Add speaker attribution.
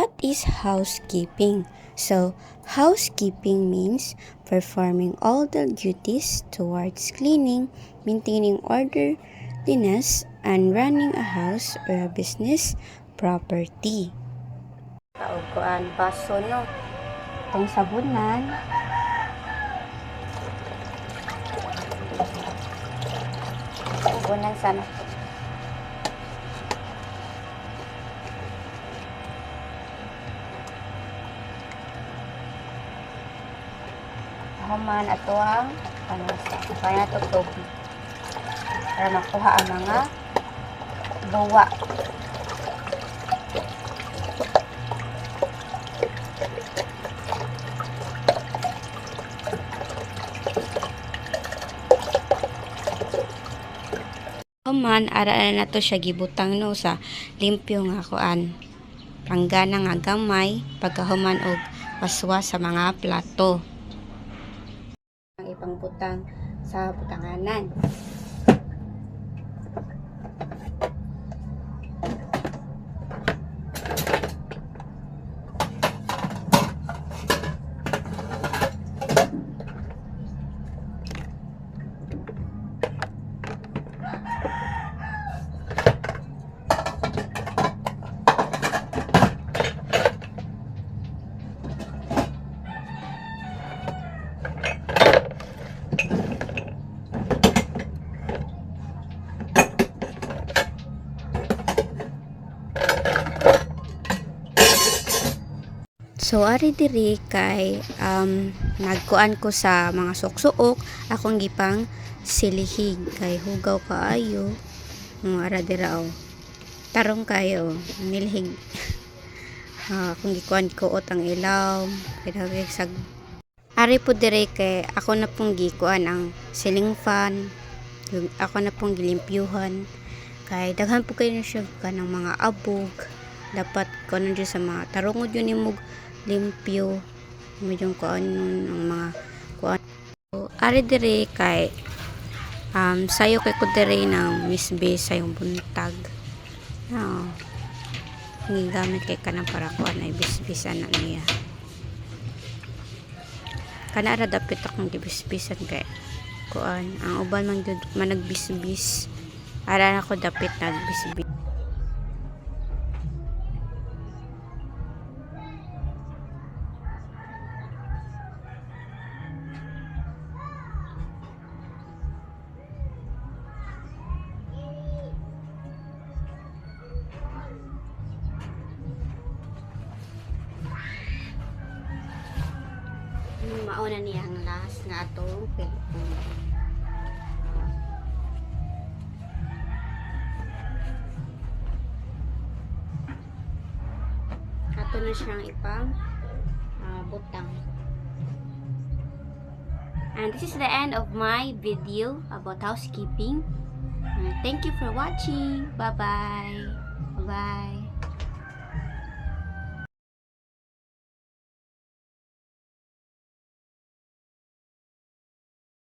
Speaker 1: What is housekeeping? So, housekeeping means performing all the duties towards cleaning, maintaining orderliness, and running a house or a business property. Kaukuan baso no. Itong sabunan. Sabunan sana. Human ato ang panasa. Kaya ito tubig. Para makuha ang mga luwa. Human ara na to siya gibutang no sa limpyo nga kuan. Panggana nga gamay pagkahuman og waswas sa mga plato. Ang ipang butang sa butanganan. So, ari diri kay nagkuan ko sa mga suksuok akong gipang silihig kay hugaw kaayo. Ara dira tarong kayo nilhig. Akong gikuan ko ang ilaw kay sag ari po diri kay ako na pong gikuan ang ceiling fan. Ako na pong gilimpyuhan kay daghan po kayo na siya kanang mga abog. Dapat ko na sa mga tarungod yun imog limpyo medyo kuan ang mga kuan. So, ari diri kay sayo kay ko diri ng misbe sayong buntag. Gigamit kay kanang para kuan ay bisbisan na niya. Kana ra dapat akong gibisbisan kay kuan ang uban man jud managbisbis. Ara ako dapat nagbisbis. Mauna niya ang last nga atong cellphone. Ato na siyang ipang butang. And this is the end of my video about housekeeping. Thank you for watching. Bye-bye. Bye-bye.